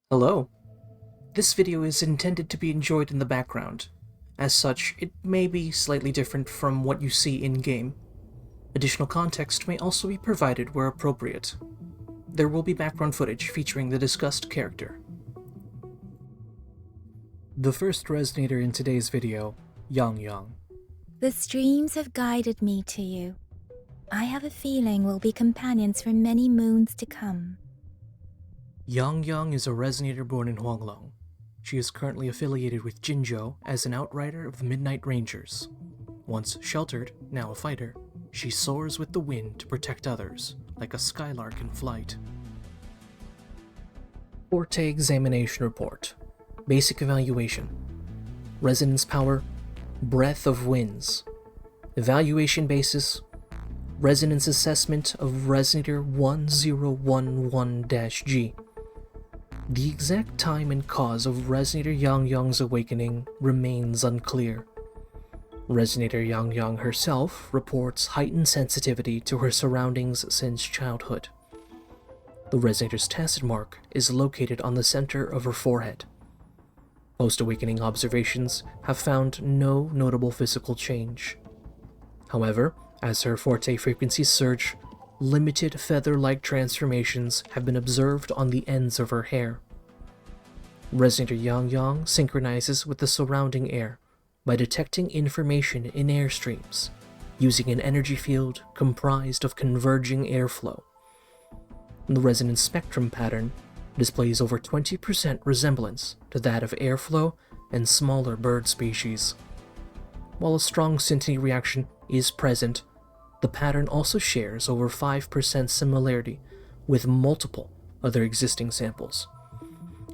Hello. This video is intended to be enjoyed in the background. As such, it may be slightly different from what you see in-game. Additional context may also be provided where appropriate. There will be background footage featuring the discussed character. The first resonator in today's video, Yangyang. The streams have guided me to you. I have a feeling we'll be companions for many moons to come. Yangyang is a resonator born in Huanglong. She is currently affiliated with Jinzhou as an outrider of the Midnight Rangers. Once sheltered, now a fighter, she soars with the wind to protect others, like a skylark in flight. Forte Examination Report. Basic Evaluation. Resonance Power. Breadth of Winds. Evaluation Basis. Resonance Assessment of Resonator 1011-G. The exact time and cause of Resonator Yangyang's awakening remains unclear. Resonator Yangyang herself reports heightened sensitivity to her surroundings since childhood. The Resonator's tacit mark is located on the center of her forehead. Post-awakening observations have found no notable physical change. However, as her Forte frequencies surge, limited feather-like transformations have been observed on the ends of her hair. Resonator Yangyang synchronizes with the surrounding air by detecting information in air streams, using an energy field comprised of converging airflow. The resonance spectrum pattern displays over 20% resemblance to that of airflow and smaller bird species. While a strong syntony reaction is present, the pattern also shares over 5% similarity with multiple other existing samples,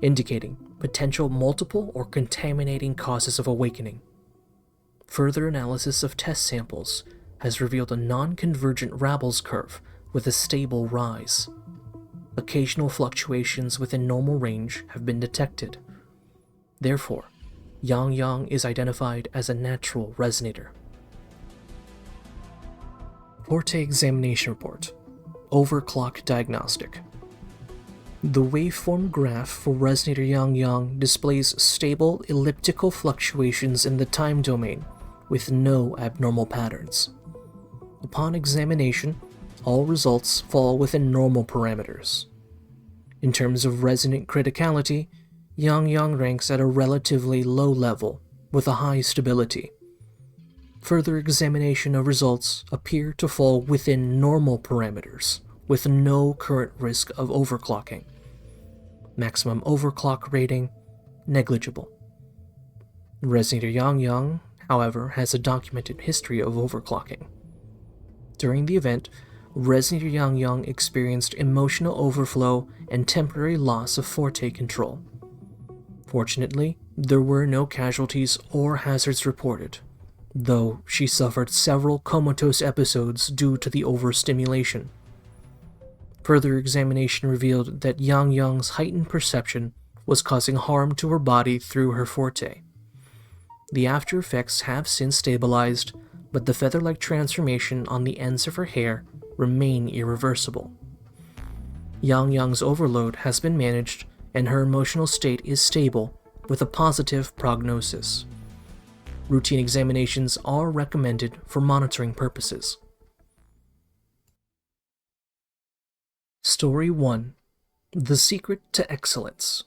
indicating potential multiple or contaminating causes of awakening. Further analysis of test samples has revealed a non-convergent Rabble's curve with a stable rise. Occasional fluctuations within normal range have been detected. Therefore, Yangyang is identified as a natural resonator. Forte Examination Report. Overclock Diagnostic. The waveform graph for Resonator Yangyang displays stable elliptical fluctuations in the time domain with no abnormal patterns. Upon examination, all results fall within normal parameters. In terms of resonant criticality, Yangyang ranks at a relatively low level with a high stability. Further examination of results appear to fall within normal parameters, with no current risk of overclocking. Maximum overclock rating, negligible. Resonator Yangyang, however, has a documented history of overclocking. During the event, Resonator Yangyang experienced emotional overflow and temporary loss of Forte control. Fortunately, there were no casualties or hazards reported, though she suffered several comatose episodes due to the overstimulation. Further examination revealed that Yangyang's heightened perception was causing harm to her body through her Forte. The after effects have since stabilized, but the feather-like transformation on the ends of her hair remain irreversible. Yangyang's overload has been managed, and her emotional state is stable, with a positive prognosis. Routine examinations are recommended for monitoring purposes. Story 1. The Secret to Excellence.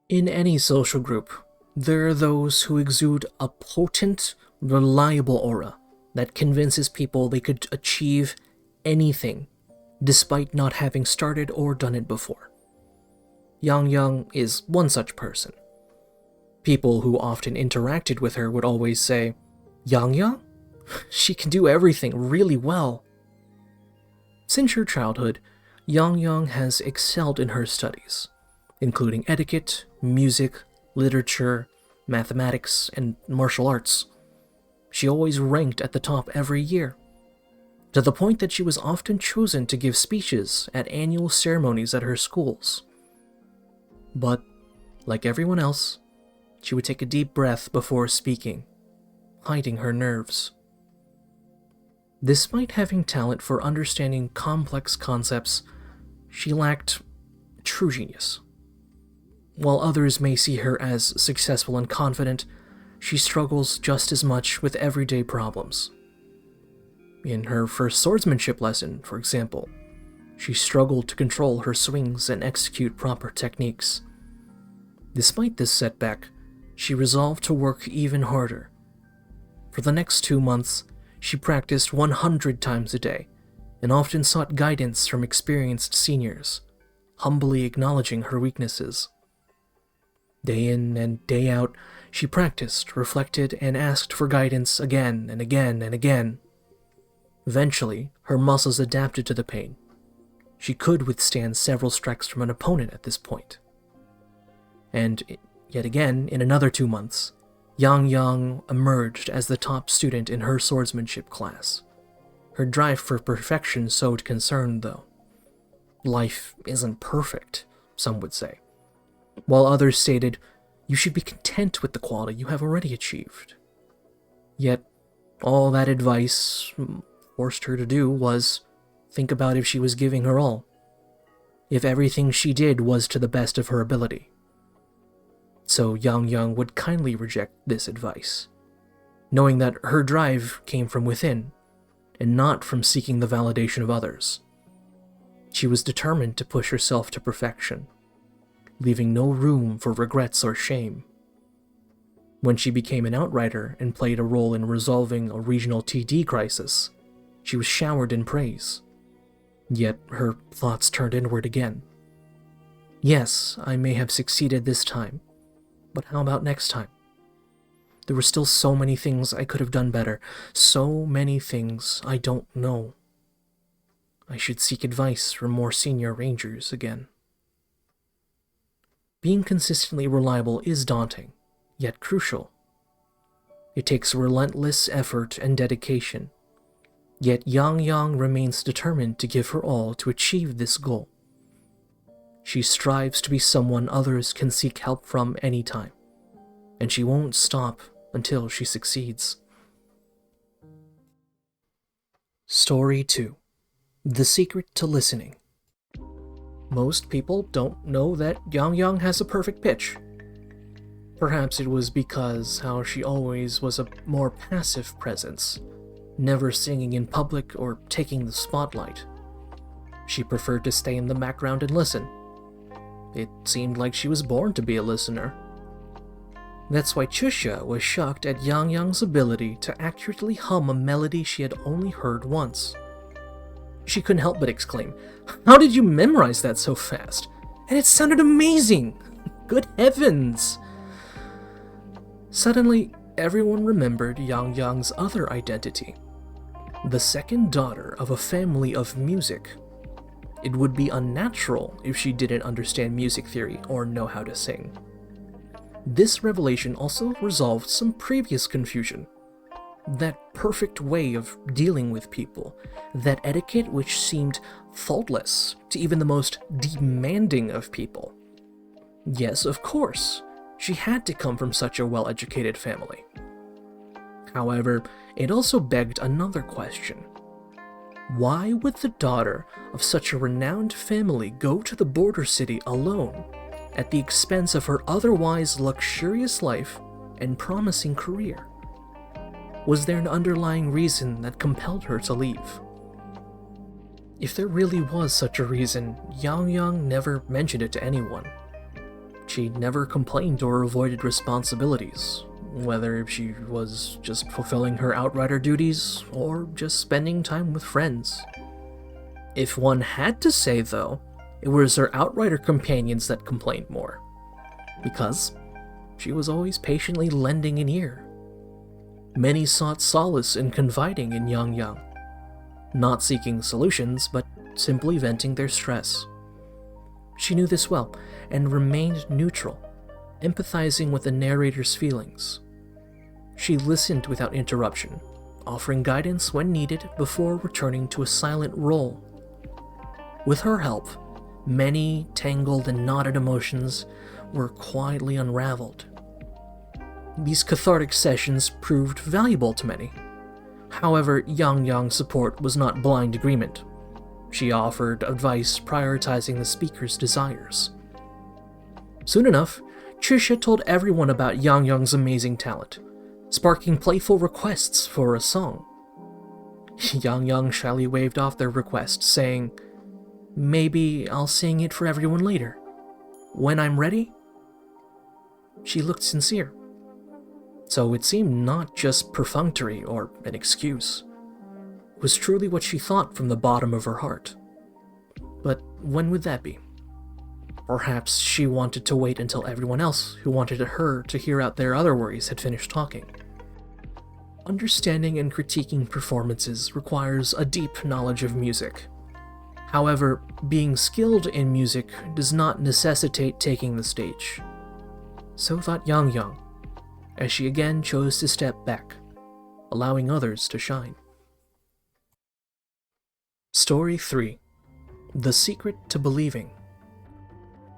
In any social group, there are those who exude a potent, reliable aura that convinces people they could achieve anything, despite not having started or done it before. Yangyang is one such person. People who often interacted with her would always say, "Yangyang? She can do everything really well." Since her childhood, Yangyang has excelled in her studies, including etiquette, music, literature, mathematics, and martial arts. She always ranked at the top every year, to the point that she was often chosen to give speeches at annual ceremonies at her schools. But, like everyone else, she would take a deep breath before speaking, hiding her nerves. Despite having talent for understanding complex concepts, she lacked true genius. While others may see her as successful and confident, she struggles just as much with everyday problems. In her first swordsmanship lesson, for example, she struggled to control her swings and execute proper techniques. Despite this setback, she resolved to work even harder. For the next 2 months, she practiced 100 times a day, and often sought guidance from experienced seniors, humbly acknowledging her weaknesses. Day in and day out, she practiced, reflected, and asked for guidance again and again and again. Eventually, her muscles adapted to the pain. She could withstand several strikes from an opponent at this point. And yet again, in another 2 months, Yangyang emerged as the top student in her swordsmanship class. Her drive for perfection sowed concern, though. Life isn't perfect, some would say, while others stated, you should be content with the quality you have already achieved. Yet, all that advice forced her to do was think about if she was giving her all, if everything she did was to the best of her ability. So Yangyang would kindly reject this advice, knowing that her drive came from within, and not from seeking the validation of others. She was determined to push herself to perfection, leaving no room for regrets or shame. When she became an outrider and played a role in resolving a regional TD crisis, she was showered in praise. Yet her thoughts turned inward again. Yes, I may have succeeded this time, but how about next time? There were still so many things I could have done better, so many things I don't know. I should seek advice from more senior rangers again. Being consistently reliable is daunting, yet crucial. It takes relentless effort and dedication, yet Yangyang remains determined to give her all to achieve this goal. She strives to be someone others can seek help from anytime, and she won't stop until she succeeds. Story 2. The Secret to Listening. Most people don't know that Yangyang has a perfect pitch. Perhaps it was because how she always was a more passive presence, never singing in public or taking the spotlight. She preferred to stay in the background and listen. It seemed like she was born to be a listener. That's why Chixia was shocked at Yangyang's ability to accurately hum a melody she had only heard once. She couldn't help but exclaim, "How did you memorize that so fast? And it sounded amazing! Good heavens!" Suddenly, everyone remembered Yangyang's other identity, the second daughter of a family of music. It would be unnatural if she didn't understand music theory or know how to sing. This revelation also resolved some previous confusion. That perfect way of dealing with people, that etiquette which seemed faultless to even the most demanding of people. Yes, of course, she had to come from such a well-educated family. However, it also begged another question. Why would the daughter of such a renowned family go to the border city alone, at the expense of her otherwise luxurious life and promising career? Was there an underlying reason that compelled her to leave? If there really was such a reason, Yangyang never mentioned it to anyone. She never complained or avoided responsibilities, whether she was just fulfilling her outrider duties or just spending time with friends. If one had to say, though, it was her outrider companions that complained more, because she was always patiently lending an ear. Many sought solace in confiding in Yangyang, not seeking solutions, but simply venting their stress. She knew this well, and remained neutral, empathizing with the narrator's feelings. She listened without interruption, offering guidance when needed before returning to a silent role. With her help, many tangled and knotted emotions were quietly unraveled. These cathartic sessions proved valuable to many. However, Yangyang's support was not blind agreement. She offered advice prioritizing the speaker's desires. Soon enough, Chixia told everyone about Yangyang's amazing talent, sparking playful requests for a song. Yangyang shyly waved off their request, saying, "Maybe I'll sing it for everyone later. When I'm ready?" She looked sincere. So it seemed not just perfunctory or an excuse. It was truly what she thought from the bottom of her heart. But when would that be? Perhaps she wanted to wait until everyone else who wanted her to hear out their other worries had finished talking. Understanding and critiquing performances requires a deep knowledge of music. However, being skilled in music does not necessitate taking the stage. So thought Yangyang, as she again chose to step back, allowing others to shine. Story 3. The Secret to Believing.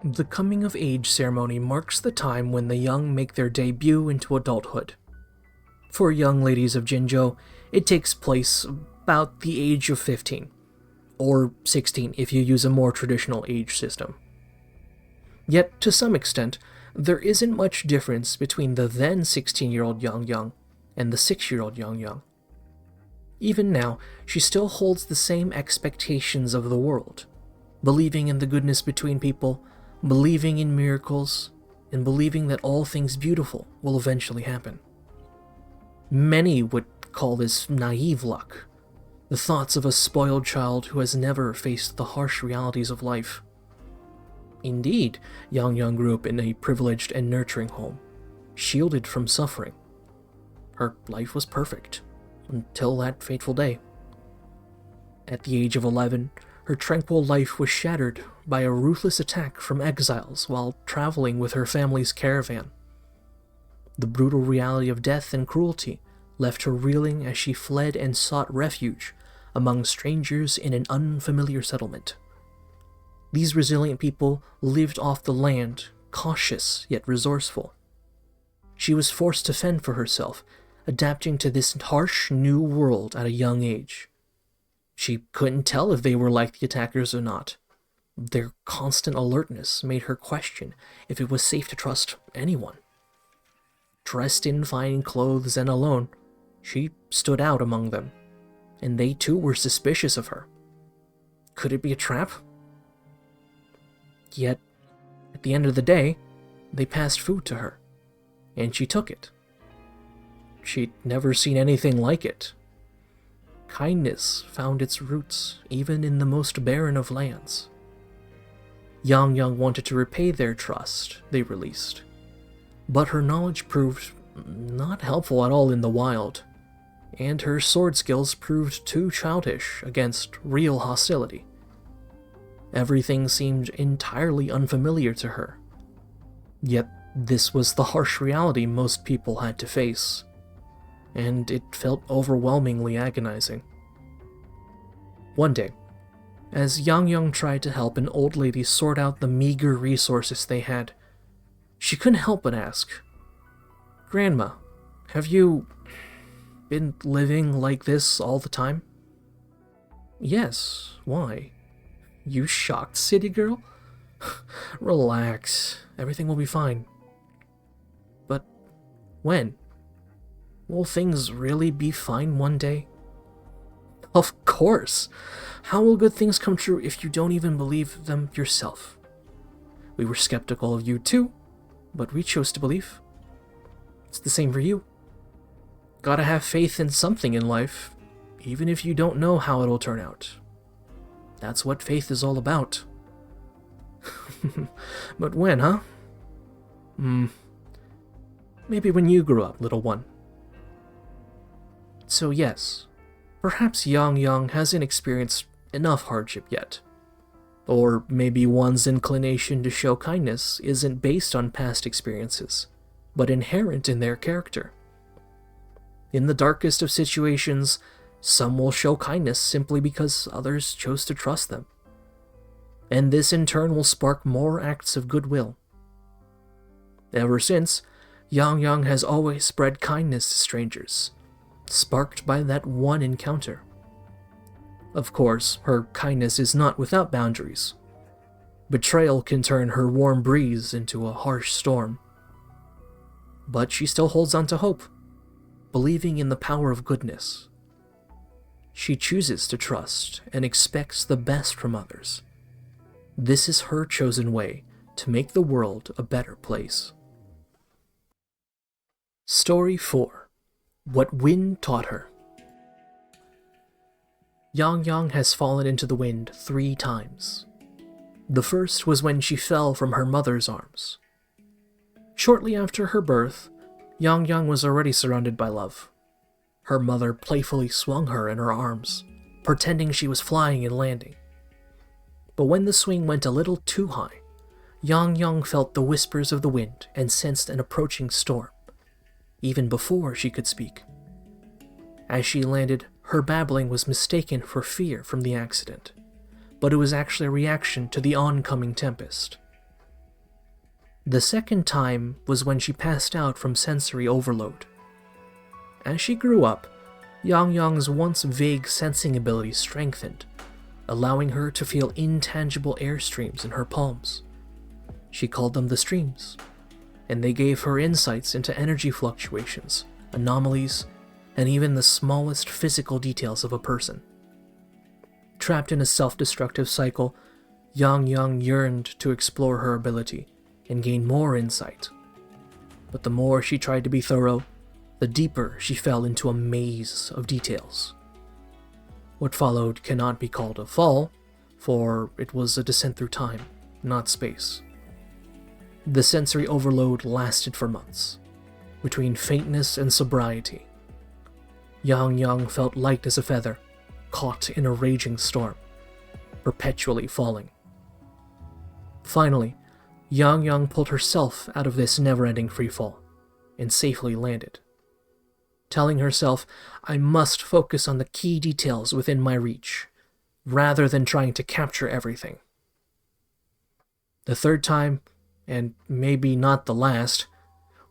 The coming-of-age ceremony marks the time when the young make their debut into adulthood. For young ladies of Jinzhou, it takes place about the age of 15, or 16 if you use a more traditional age system. Yet, to some extent, there isn't much difference between the then 16-year-old Yangyang and the 6-year-old Yangyang. Even now, she still holds the same expectations of the world, believing in the goodness between people, believing in miracles, and believing that all things beautiful will eventually happen. Many would call this naive luck, the thoughts of a spoiled child who has never faced the harsh realities of life. Indeed, Yangyang grew up in a privileged and nurturing home, shielded from suffering. Her life was perfect, until that fateful day. At the age of 11, her tranquil life was shattered by a ruthless attack from exiles while traveling with her family's caravan. The brutal reality of death and cruelty left her reeling as she fled and sought refuge among strangers in an unfamiliar settlement. These resilient people lived off the land, cautious yet resourceful. She was forced to fend for herself, adapting to this harsh new world at a young age. She couldn't tell if they were like the attackers or not. Their constant alertness made her question if it was safe to trust anyone. Dressed in fine clothes and alone, she stood out among them, and they too were suspicious of her. Could it be a trap? Yet, at the end of the day, they passed food to her, and she took it. She'd never seen anything like it. Kindness found its roots even in the most barren of lands. Yangyang wanted to repay their trust they released, but her knowledge proved not helpful at all in the wild, and her sword skills proved too childish against real hostility. Everything seemed entirely unfamiliar to her. Yet this was the harsh reality most people had to face, and it felt overwhelmingly agonizing. One day, as Yangyang tried to help an old lady sort out the meager resources they had, she couldn't help but ask, "Grandma, have you been living like this all the time?" "Yes, why? You shocked, city girl?" "Relax, everything will be fine." "But when? Will things really be fine one day?" "Of course! How will good things come true if you don't even believe them yourself? We were skeptical of you too, but we chose to believe. It's the same for you. Gotta have faith in something in life, even if you don't know how it'll turn out. That's what faith is all about." "But when, huh?" Maybe when you grow up, little one." So yes, perhaps Yangyang hasn't experienced enough hardship yet. Or maybe one's inclination to show kindness isn't based on past experiences, but inherent in their character. In the darkest of situations, some will show kindness simply because others chose to trust them. And this in turn will spark more acts of goodwill. Ever since, Yangyang has always spread kindness to strangers, sparked by that one encounter. Of course, her kindness is not without boundaries. Betrayal can turn her warm breeze into a harsh storm. But she still holds on to hope, believing in the power of goodness. She chooses to trust and expects the best from others. This is her chosen way to make the world a better place. Story 4. What Wind Taught Her. Yangyang has fallen into the wind 3 times. The first was when she fell from her mother's arms. Shortly after her birth, Yangyang was already surrounded by love. Her mother playfully swung her in her arms, pretending she was flying and landing. But when the swing went a little too high, Yangyang felt the whispers of the wind and sensed an approaching storm, even before she could speak. As she landed, her babbling was mistaken for fear from the accident, but it was actually a reaction to the oncoming tempest. The second time was when she passed out from sensory overload. As she grew up, Yangyang's once vague sensing ability strengthened, allowing her to feel intangible air streams in her palms. She called them the streams, and they gave her insights into energy fluctuations, anomalies, and even the smallest physical details of a person. Trapped in a self-destructive cycle, Yangyang yearned to explore her ability and gain more insight. But the more she tried to be thorough, the deeper she fell into a maze of details. What followed cannot be called a fall, for it was a descent through time, not space. The sensory overload lasted for months, between faintness and sobriety. Yangyang felt light as a feather, caught in a raging storm, perpetually falling. Finally, Yangyang pulled herself out of this never-ending freefall, and safely landed. Telling herself, I must focus on the key details within my reach, rather than trying to capture everything. The third time, and maybe not the last,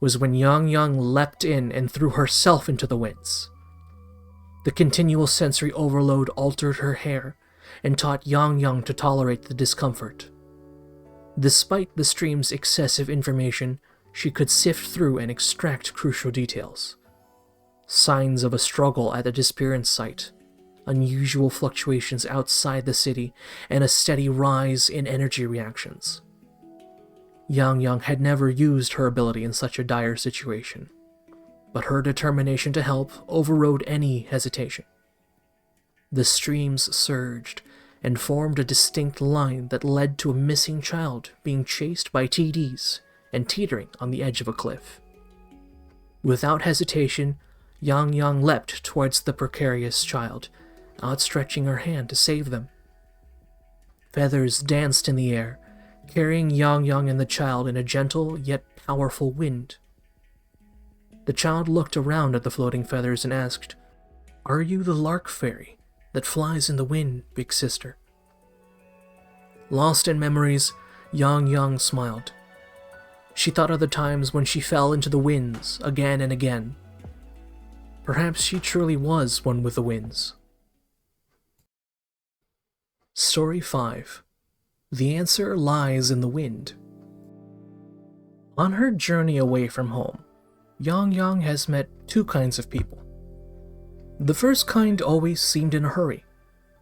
was when Yangyang leapt in and threw herself into the winds. The continual sensory overload altered her hair and taught Yangyang to tolerate the discomfort. Despite the stream's excessive information, she could sift through and extract crucial details. Signs of a struggle at the disappearance site, unusual fluctuations outside the city, and a steady rise in energy reactions. Yangyang had never used her ability in such a dire situation, but her determination to help overrode any hesitation. The streams surged and formed a distinct line that led to a missing child being chased by TDs and teetering on the edge of a cliff. Without hesitation, Yangyang leapt towards the precarious child, outstretching her hand to save them. Feathers danced in the air, carrying Yangyang and the child in a gentle yet powerful wind. The child looked around at the floating feathers and asked, "Are you the lark fairy that flies in the wind, big sister?" Lost in memories, Yangyang smiled. She thought of the times when she fell into the winds again and again. Perhaps she truly was one with the winds. Story 5. The answer lies in the wind. On her journey away from home, Yangyang has met 2 kinds of people. The first kind always seemed in a hurry,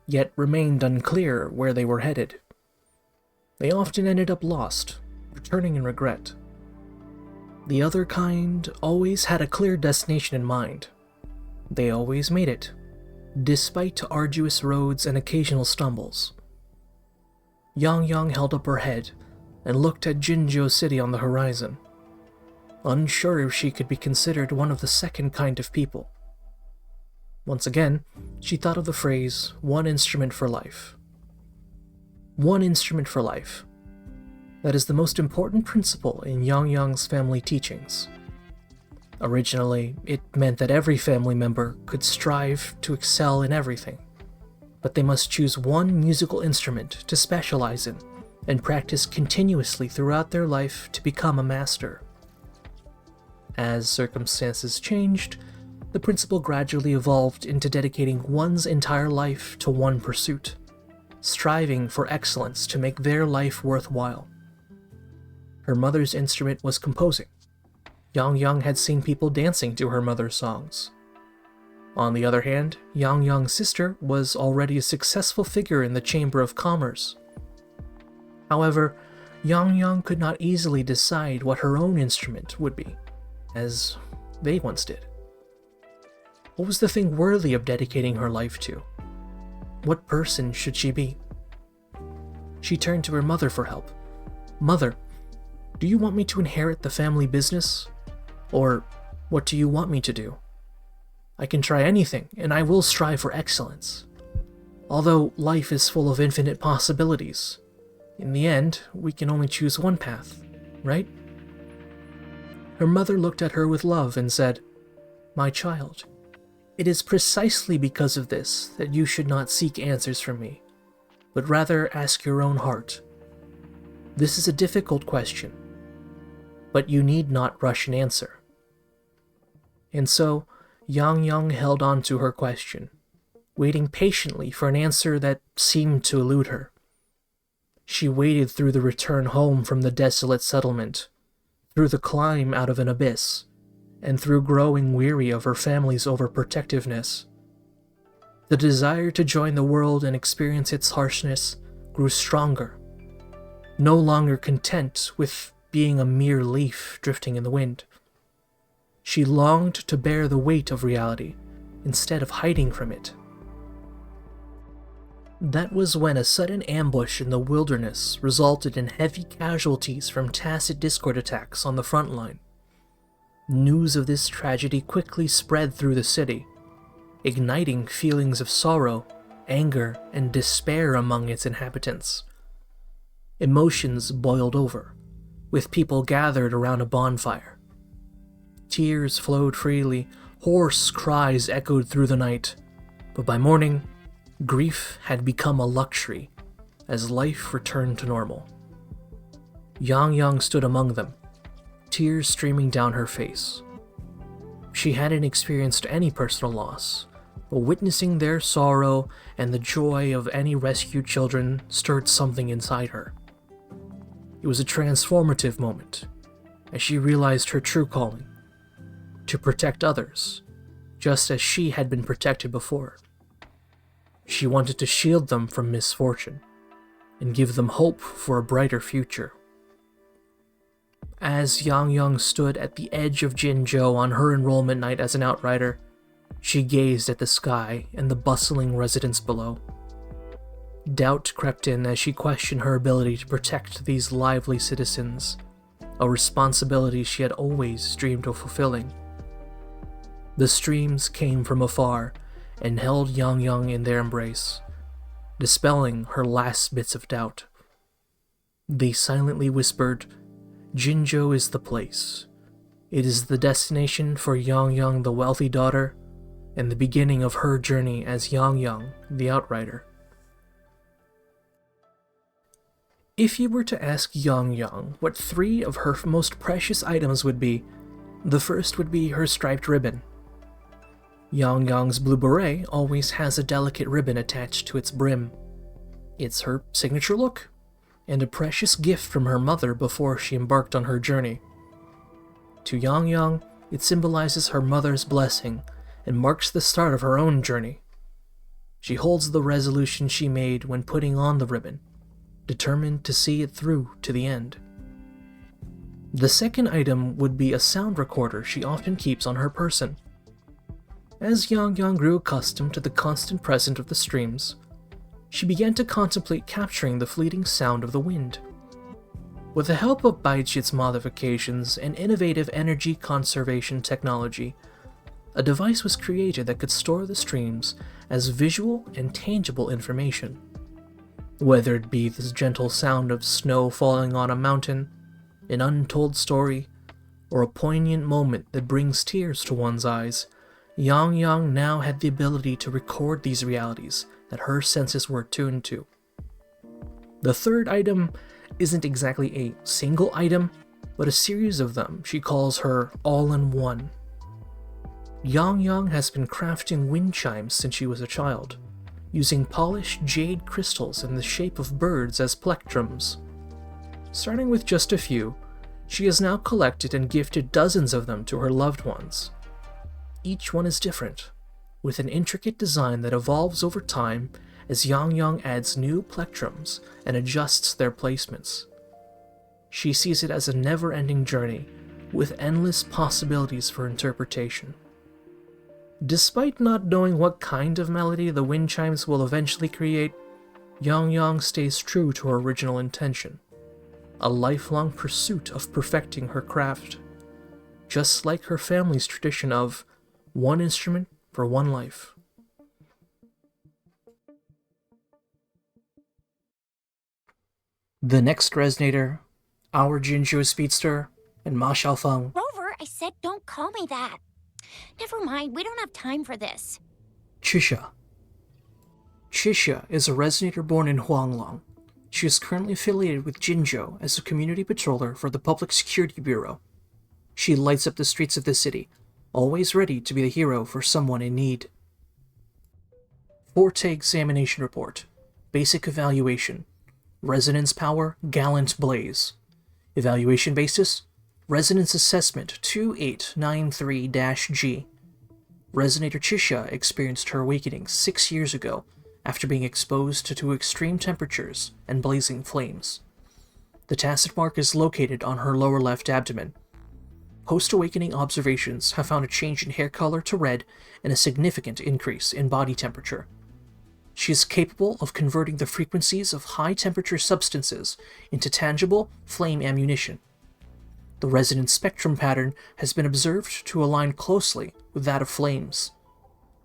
yet remained unclear where they were headed. They often ended up lost, returning in regret. The other kind always had a clear destination in mind. They always made it, despite arduous roads and occasional stumbles. Yangyang held up her head and looked at Jinzhou City on the horizon, unsure if she could be considered one of the second kind of people. Once again, she thought of the phrase, one instrument for life. One instrument for life. That is the most important principle in Yangyang's family teachings. Originally, it meant that every family member could strive to excel in everything, but they must choose one musical instrument to specialize in and practice continuously throughout their life to become a master. As circumstances changed, the principle gradually evolved into dedicating one's entire life to one pursuit. striving for excellence to make their life worthwhile. Her mother's instrument was composing. Yangyang had seen people dancing to her mother's songs. On the other hand, Yangyang's sister was already a successful figure in the Chamber of Commerce. However, Yangyang could not easily decide what her own instrument would be, as they once did. What was the thing worthy of dedicating her life to? What person should she be? She turned to her mother for help. "Mother, do you want me to inherit the family business? Or what do you want me to do? I can try anything, and I will strive for excellence. Although life is full of infinite possibilities, in the end, we can only choose one path, right?" Her mother looked at her with love and said, "My child, it is precisely because of this that you should not seek answers from me, but rather ask your own heart. This is a difficult question, but you need not rush an answer." And so, Yangyang held on to her question, waiting patiently for an answer that seemed to elude her. She waited through the return home from the desolate settlement, through the climb out of an abyss, and through growing weary of her family's overprotectiveness. The desire to join the world and experience its harshness grew stronger, no longer content with being a mere leaf drifting in the wind. She longed to bear the weight of reality instead of hiding from it. That was when a sudden ambush in the wilderness resulted in heavy casualties from tacit Discord attacks on the front line. News of this tragedy quickly spread through the city, igniting feelings of sorrow, anger, and despair among its inhabitants. Emotions boiled over, with people gathered around a bonfire. Tears flowed freely, hoarse cries echoed through the night, but by morning, grief had become a luxury as life returned to normal. Yangyang stood among them, tears streaming down her face. She hadn't experienced any personal loss, but witnessing their sorrow and the joy of any rescued children stirred something inside her. It was a transformative moment, as she realized her true calling: to protect others, just as she had been protected before. She wanted to shield them from misfortune, and give them hope for a brighter future. As Yangyang stood at the edge of Jinzhou on her enrollment night as an outrider, she gazed at the sky and the bustling residents below. Doubt crept in as she questioned her ability to protect these lively citizens, a responsibility she had always dreamed of fulfilling. The streams came from afar and held Yangyang in their embrace, dispelling her last bits of doubt. They silently whispered, "Jinzhou is the place. It is the destination for Yangyang the wealthy daughter, and the beginning of her journey as Yangyang the outrider." If you were to ask Yangyang what 3 of her most precious items would be, the first would be her striped ribbon. Yangyang's blue beret always has a delicate ribbon attached to its brim. It's her signature look, and a precious gift from her mother before she embarked on her journey. To Yangyang, it symbolizes her mother's blessing and marks the start of her own journey. She holds the resolution she made when putting on the ribbon, determined to see it through to the end. The second item would be a sound recorder she often keeps on her person. As Yangyang grew accustomed to the constant presence of the streams, she began to contemplate capturing the fleeting sound of the wind. With the help of Baizhi's modifications and innovative energy conservation technology, a device was created that could store the streams as visual and tangible information. Whether it be the gentle sound of snow falling on a mountain, an untold story, or a poignant moment that brings tears to one's eyes, Yangyang now had the ability to record these realities that her senses were tuned to. The third item isn't exactly a single item, but a series of them she calls her all-in-one. Yangyang has been crafting wind chimes since she was a child, using polished jade crystals in the shape of birds as plectrums. Starting with just a few, she has now collected and gifted dozens of them to her loved ones. Each one is different, with an intricate design that evolves over time as Yangyang adds new plectrums and adjusts their placements. She sees it as a never-ending journey, with endless possibilities for interpretation. Despite not knowing what kind of melody the wind chimes will eventually create, Yangyang stays true to her original intention, a lifelong pursuit of perfecting her craft, just like her family's tradition of one instrument for one life. The next resonator, our Jinzhou Speedster, and Ma Xiaofeng. Rover, I said don't call me that. Never mind, we don't have time for this. Chixia. Chixia is a resonator born in Huanglong. She is currently affiliated with Jinzhou as a community patroller for the Public Security Bureau. She lights up the streets of the city, always ready to be the hero for someone in need. Forte Examination Report. Basic Evaluation. Resonance Power, Gallant Blaze. Evaluation Basis, Resonance Assessment 2893-G. Resonator Chixia experienced her awakening 6 years ago after being exposed to extreme temperatures and blazing flames. The tacit mark is located on her lower left abdomen. Post-awakening observations have found a change in hair color to red and a significant increase in body temperature. She is capable of converting the frequencies of high-temperature substances into tangible flame ammunition. The resonance spectrum pattern has been observed to align closely with that of flames.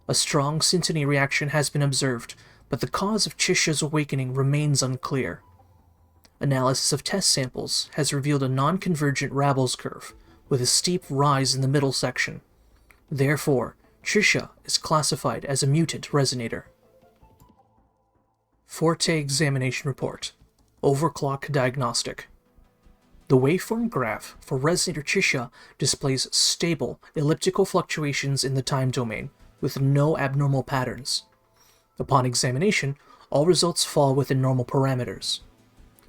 A strong syntony reaction has been observed, but the cause of Chixia's awakening remains unclear. Analysis of test samples has revealed a non-convergent Rabel's curve, with a steep rise in the middle section. Therefore, Chixia is classified as a mutant resonator. Forte Examination Report. Overclock Diagnostic. The waveform graph for resonator Chixia displays stable, elliptical fluctuations in the time domain, with no abnormal patterns. Upon examination, all results fall within normal parameters.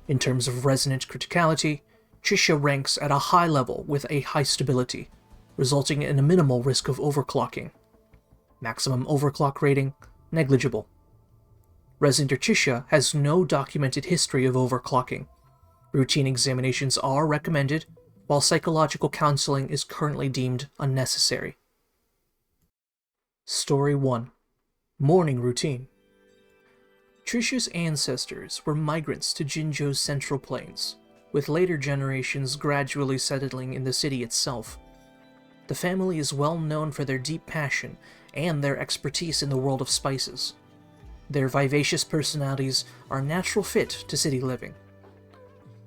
In terms of resonant criticality, Chixia ranks at a high level with a high stability, resulting in a minimal risk of overclocking. Maximum overclock rating, negligible. Resonator Chixia has no documented history of overclocking. Routine examinations are recommended, while psychological counseling is currently deemed unnecessary. Story 1. Morning Routine. Chixia's ancestors were migrants to Jinzhou's Central Plains, with later generations gradually settling in the city itself. The family is well known for their deep passion and their expertise in the world of spices. Their vivacious personalities are a natural fit to city living.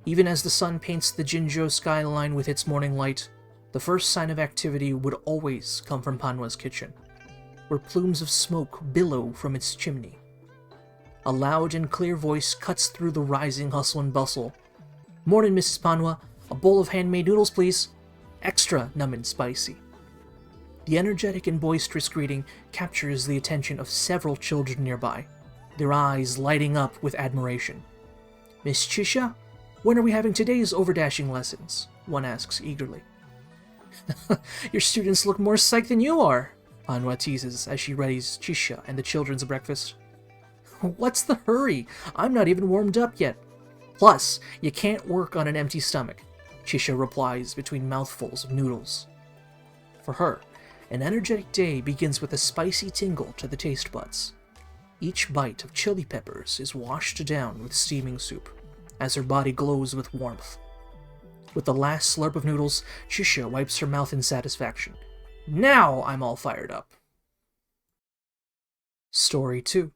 Even as the sun paints the Jinzhou skyline with its morning light, the first sign of activity would always come from Panwa's kitchen, where plumes of smoke billow from its chimney. A loud and clear voice cuts through the rising hustle and bustle. "Morning, Mrs. Panwa. A bowl of handmade noodles, please. Extra numb and spicy." The energetic and boisterous greeting captures the attention of several children nearby, their eyes lighting up with admiration. "Miss Chixia, when are we having today's overdashing lessons?" one asks eagerly. "Your students look more psyched than you are," Panwa teases as she readies Chixia and the children's breakfast. "What's the hurry? I'm not even warmed up yet. Plus, you can't work on an empty stomach," Chixia replies between mouthfuls of noodles. For her, an energetic day begins with a spicy tingle to the taste buds. Each bite of chili peppers is washed down with steaming soup, as her body glows with warmth. With the last slurp of noodles, Chixia wipes her mouth in satisfaction. "Now I'm all fired up." Story 2.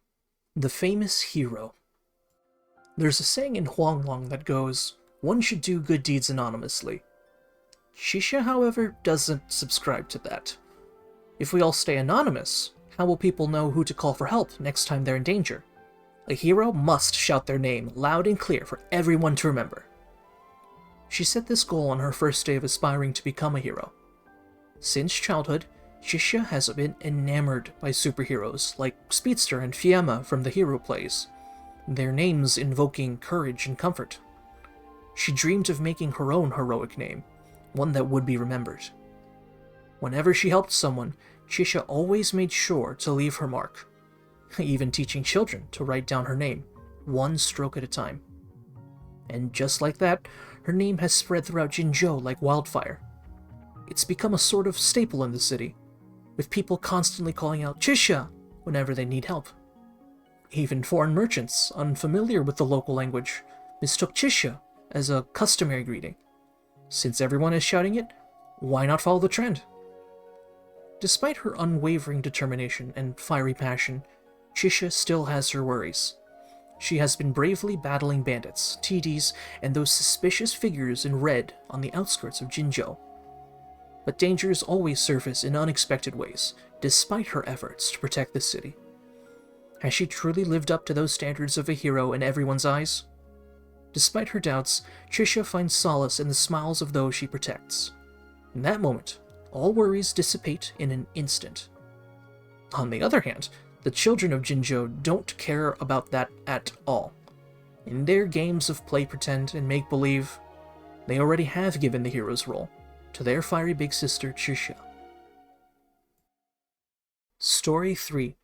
The Famous Hero. There's a saying in Huanglong that goes, "One should do good deeds anonymously." Chixia, however, doesn't subscribe to that. If we all stay anonymous, how will people know who to call for help next time they're in danger? A hero must shout their name loud and clear for everyone to remember. She set this goal on her first day of aspiring to become a hero. Since childhood, Chixia has been enamored by superheroes like Speedster and Fiamma from the hero plays, their names invoking courage and comfort. She dreamed of making her own heroic name, one that would be remembered. Whenever she helped someone, Chixia always made sure to leave her mark, even teaching children to write down her name, one stroke at a time. And just like that, her name has spread throughout Jinzhou like wildfire. It's become a sort of staple in the city, with people constantly calling out Chixia whenever they need help. Even foreign merchants, unfamiliar with the local language, mistook Chixia as a customary greeting. Since everyone is shouting it, why not follow the trend? Despite her unwavering determination and fiery passion, Chixia still has her worries. She has been bravely battling bandits, TDs, and those suspicious figures in red on the outskirts of Jinzhou. But dangers always surface in unexpected ways, despite her efforts to protect the city. Has she truly lived up to those standards of a hero in everyone's eyes? Despite her doubts, Chixia finds solace in the smiles of those she protects. In that moment, all worries dissipate in an instant. On the other hand, the children of Jinzhou don't care about that at all. In their games of play pretend and make-believe, they already have given the hero's role to their fiery big sister Chixia. Story 3.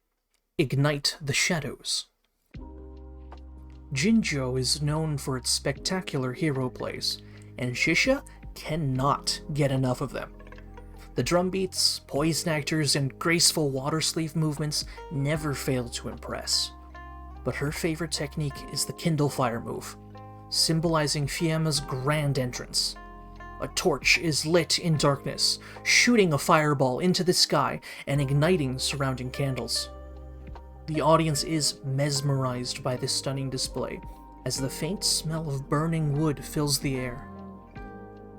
Ignite the Shadows. Jinzhou is known for its spectacular hero plays, and Chixia cannot get enough of them. The drum beats, poison actors, and graceful water sleeve movements never fail to impress. But her favorite technique is the Kindle Fire move, symbolizing Fiamma's grand entrance. A torch is lit in darkness, shooting a fireball into the sky and igniting surrounding candles. The audience is mesmerized by this stunning display, as the faint smell of burning wood fills the air.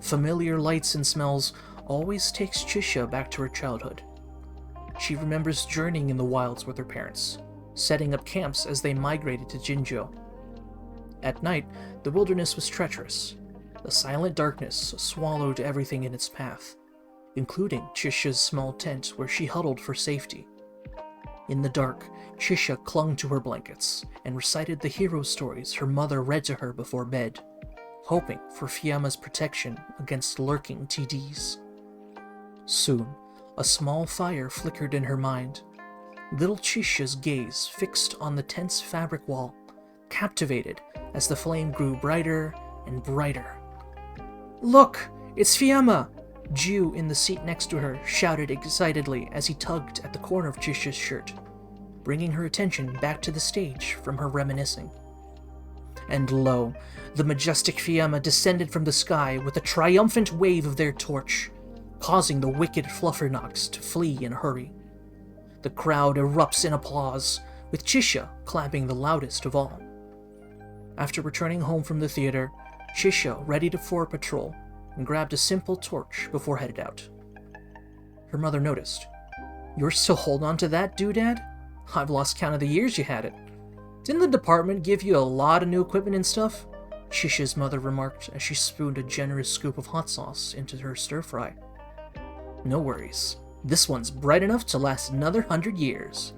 Familiar lights and smells always takes Chixia back to her childhood. She remembers journeying in the wilds with her parents, setting up camps as they migrated to Jinzhou. At night, the wilderness was treacherous. The silent darkness swallowed everything in its path, including Chixia's small tent where she huddled for safety. In the dark, Chixia clung to her blankets and recited the hero stories her mother read to her before bed, hoping for Fiamma's protection against lurking TDs. Soon, a small fire flickered in her mind. Little Chixia's gaze fixed on the tent's fabric wall, captivated as the flame grew brighter and brighter. "Look, it's Fiamma!" Ju in the seat next to her shouted excitedly as he tugged at the corner of Chixia's shirt, bringing her attention back to the stage from her reminiscing. And lo, the majestic Fiamma descended from the sky with a triumphant wave of their torch, causing the wicked Fluffernocks to flee in a hurry. The crowd erupts in applause, with Chixia clapping the loudest of all. After returning home from the theater, Chixia readied for a patrol and grabbed a simple torch before headed out. Her mother noticed. "You're still holding on to that, doodad? I've lost count of the years you had it. Didn't the department give you a lot of new equipment and stuff?" Chixia's mother remarked as she spooned a generous scoop of hot sauce into her stir-fry. "No worries. This one's bright enough to last another 100 years,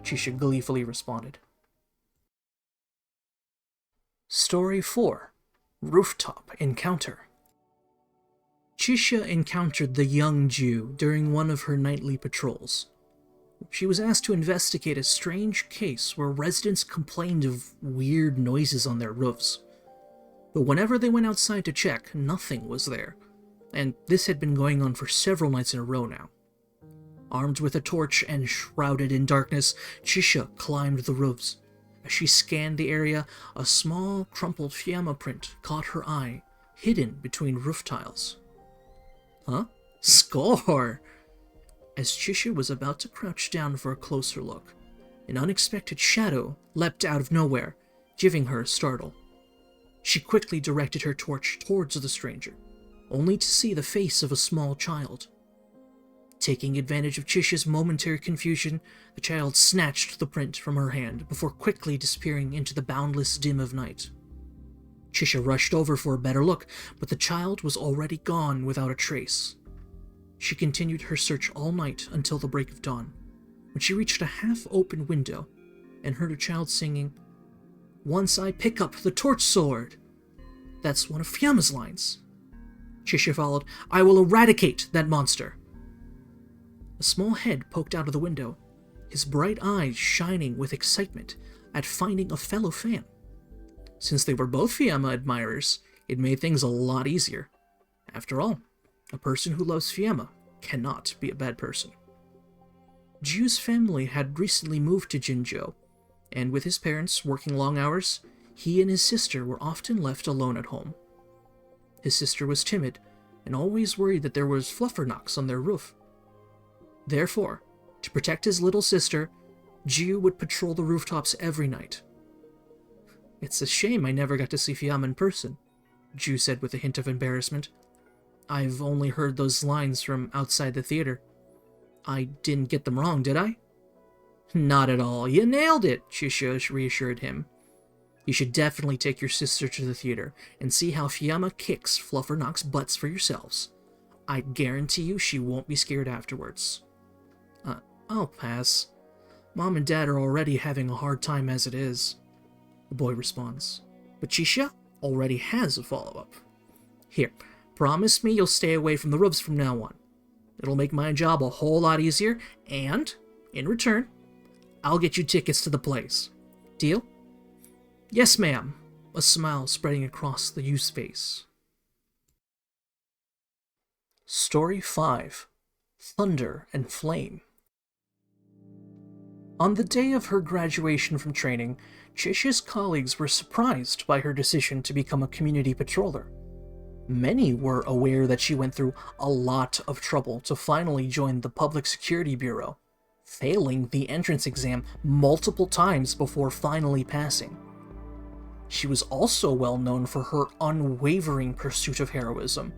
Chixia gleefully responded. Story 4. Rooftop Encounter. Chixia encountered the young Jew during one of her nightly patrols. She was asked to investigate a strange case where residents complained of weird noises on their roofs. But whenever they went outside to check, nothing was there, and this had been going on for several nights in a row now. Armed with a torch and shrouded in darkness, Chixia climbed the roofs. As she scanned the area, a small, crumpled Fiamma print caught her eye, hidden between roof tiles. Huh? Score! As Chixia was about to crouch down for a closer look, an unexpected shadow leapt out of nowhere, giving her a startle. She quickly directed her torch towards the stranger, only to see the face of a small child. Taking advantage of Chixia's momentary confusion, the child snatched the print from her hand before quickly disappearing into the boundless dim of night. Chixia rushed over for a better look, but the child was already gone without a trace. She continued her search all night until the break of dawn, when she reached a half-open window and heard a child singing, "Once I pick up the torch sword." That's one of Fiamma's lines. Chixia followed, "I will eradicate that monster." A small head poked out of the window, his bright eyes shining with excitement at finding a fellow fan. Since they were both Fiamma admirers, it made things a lot easier. After all, a person who loves Fiamma cannot be a bad person. Jiu's family had recently moved to Jinzhou, and with his parents working long hours, he and his sister were often left alone at home. His sister was timid and always worried that there was fluffernucks on their roof. Therefore, to protect his little sister, Jiu would patrol the rooftops every night. "It's a shame I never got to see Fiamma in person," Jiu said with a hint of embarrassment. "I've only heard those lines from outside the theater. I didn't get them wrong, did I?" "Not at all. You nailed it," Chixia reassured him. "You should definitely take your sister to the theater and see how Fiamma kicks Fluffernuck's butts for yourselves. I guarantee you she won't be scared afterwards." I'll pass. Mom and Dad are already having a hard time as it is," the boy responds. But Chixia already has a follow-up. "Here, promise me you'll stay away from the roofs from now on. It'll make my job a whole lot easier, and, in return, I'll get you tickets to the plays. Deal?" "Yes, ma'am," a smile spreading across the youth's face. Story 5. Thunder and Flame. On the day of her graduation from training, Chixia's colleagues were surprised by her decision to become a community patroller. Many were aware that she went through a lot of trouble to finally join the Public Security Bureau, failing the entrance exam multiple times before finally passing. She was also well known for her unwavering pursuit of heroism,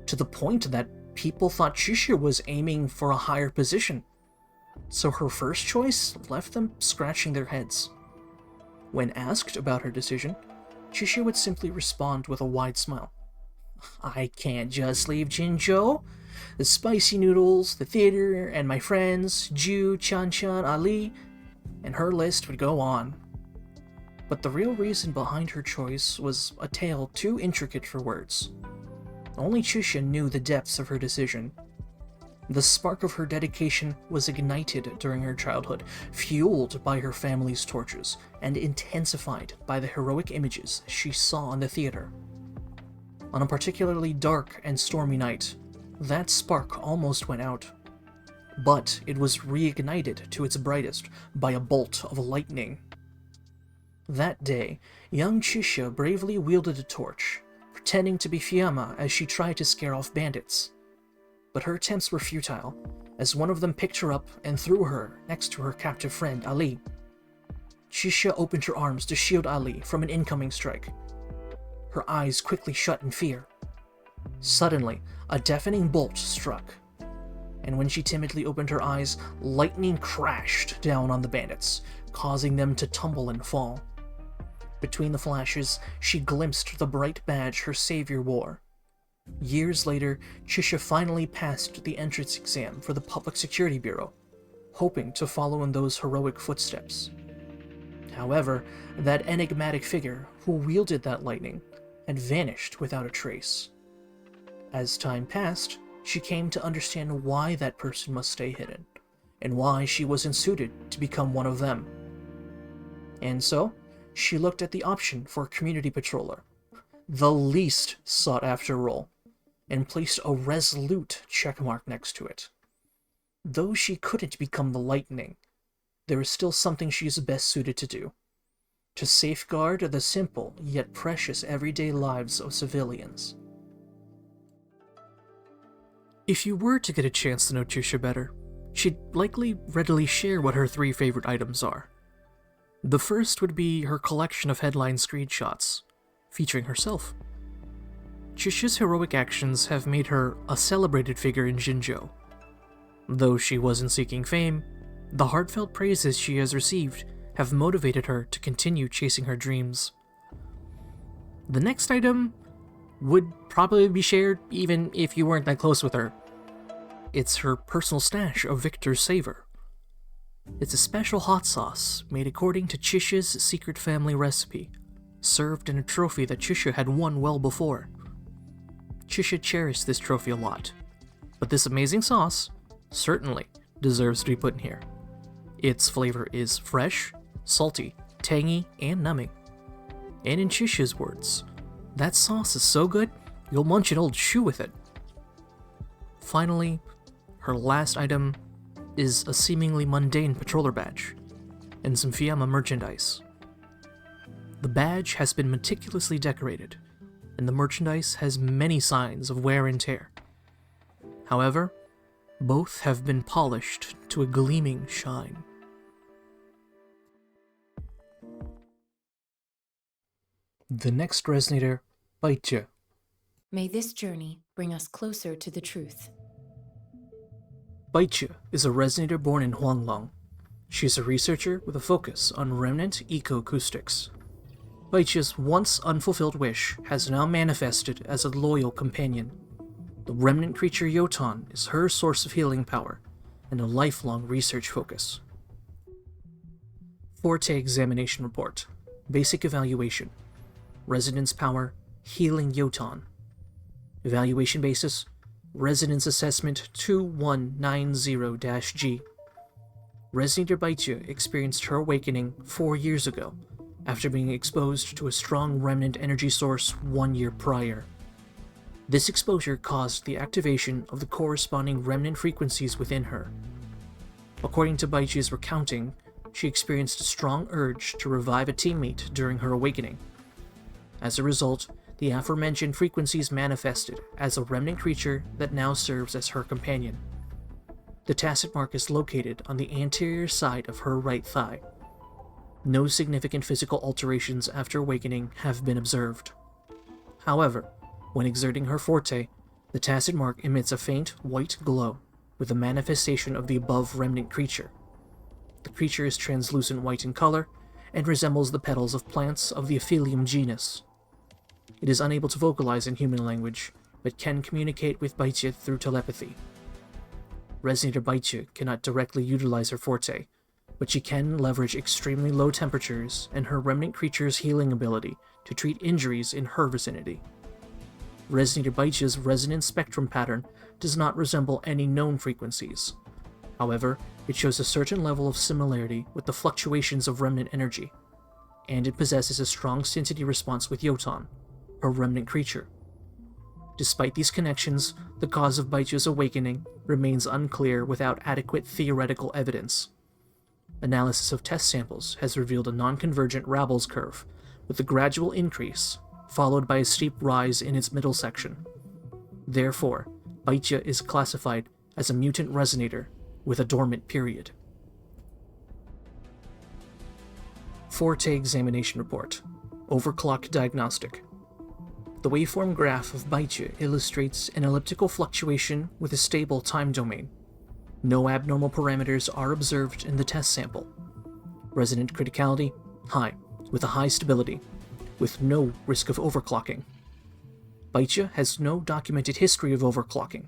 to the point that people thought Chixia was aiming for a higher position, so her first choice left them scratching their heads. When asked about her decision, Chixia would simply respond with a wide smile. "I can't just leave Jinzhou. The spicy noodles, the theater, and my friends, Ju, Chan, Ali," and her list would go on. But the real reason behind her choice was a tale too intricate for words. Only Chixia knew the depths of her decision. The spark of her dedication was ignited during her childhood, fueled by her family's tortures, and intensified by the heroic images she saw in the theater. On a particularly dark and stormy night, that spark almost went out. But it was reignited to its brightest by a bolt of lightning. That day, young Chixia bravely wielded a torch, pretending to be Fiamma as she tried to scare off bandits. But her attempts were futile, as one of them picked her up and threw her next to her captive friend, Ali. Chixia opened her arms to shield Ali from an incoming strike. Her eyes quickly shut in fear. Suddenly, a deafening bolt struck, and when she timidly opened her eyes, lightning crashed down on the bandits, causing them to tumble and fall. Between the flashes, she glimpsed the bright badge her savior wore. Years later, Chixia finally passed the entrance exam for the Public Security Bureau, hoping to follow in those heroic footsteps. However, that enigmatic figure who wielded that lightning had vanished without a trace. As time passed, she came to understand why that person must stay hidden, and why she wasn't suited to become one of them. And so, she looked at the option for community patroller, the least sought-after role, and placed a resolute checkmark next to it. Though she couldn't become the lightning, there is still something she is best suited to do: to safeguard the simple yet precious everyday lives of civilians. If you were to get a chance to know Chixia better, she'd likely readily share what her 3 favorite items are. The first would be her collection of headline screenshots, featuring herself. Chixia's heroic actions have made her a celebrated figure in Jinzhou. Though she wasn't seeking fame, the heartfelt praises she has received have motivated her to continue chasing her dreams. The next item would probably be shared even if you weren't that close with her. It's her personal stash of Victor's Savor. It's a special hot sauce made according to Chixia's secret family recipe, served in a trophy that Chixia had won well before. Chixia cherished this trophy a lot, but this amazing sauce certainly deserves to be put in here. Its flavor is fresh, salty, tangy, and numbing. And in Chixia's words, that sauce is so good, you'll munch an old shoe with it. Finally, her last item is a seemingly mundane patroller badge and some Fiamma merchandise. The badge has been meticulously decorated, and the merchandise has many signs of wear and tear. However, both have been polished to a gleaming shine. The next resonator, Baizhi. May this journey bring us closer to the truth. Baizhi is a resonator born in Huanglong. She is a researcher with a focus on remnant ecoacoustics. Baizhi's once unfulfilled wish has now manifested as a loyal companion. The remnant creature Yotan is her source of healing power and a lifelong research focus. Forte Examination Report. Basic Evaluation. Resonance Power, Healing Yotan. Evaluation Basis, Resonance Assessment 2190-G. Resonator Baizhi experienced her awakening 4 years ago, after being exposed to a strong remnant energy source 1 year prior. This exposure caused the activation of the corresponding remnant frequencies within her. According to Baizhi's recounting, she experienced a strong urge to revive a teammate during her awakening. As a result, the aforementioned frequencies manifested as a remnant creature that now serves as her companion. The tacit mark is located on the anterior side of her right thigh. No significant physical alterations after awakening have been observed. However, when exerting her forte, the tacit mark emits a faint white glow with a manifestation of the above remnant creature. The creature is translucent white in color and resembles the petals of plants of the Aphelium genus. It is unable to vocalize in human language, but can communicate with Baizhi through telepathy. Resonator Baizhi cannot directly utilize her forte, but she can leverage extremely low temperatures and her remnant creature's healing ability to treat injuries in her vicinity. Resonator Baizhi's resonance spectrum pattern does not resemble any known frequencies. However, it shows a certain level of similarity with the fluctuations of remnant energy, and it possesses a strong synteny response with Yotan, her remnant creature. Despite these connections, the cause of Baizhi's awakening remains unclear without adequate theoretical evidence. Analysis of test samples has revealed a non-convergent Rabel's curve, with a gradual increase, followed by a steep rise in its middle section. Therefore, Baizhi is classified as a mutant resonator with a dormant period. Forte Examination Report. Overclock Diagnostic. The waveform graph of Baizhi illustrates an elliptical fluctuation with a stable time domain. No abnormal parameters are observed in the test sample. Resonant criticality, high, with a high stability, with no risk of overclocking. Baizhi has no documented history of overclocking.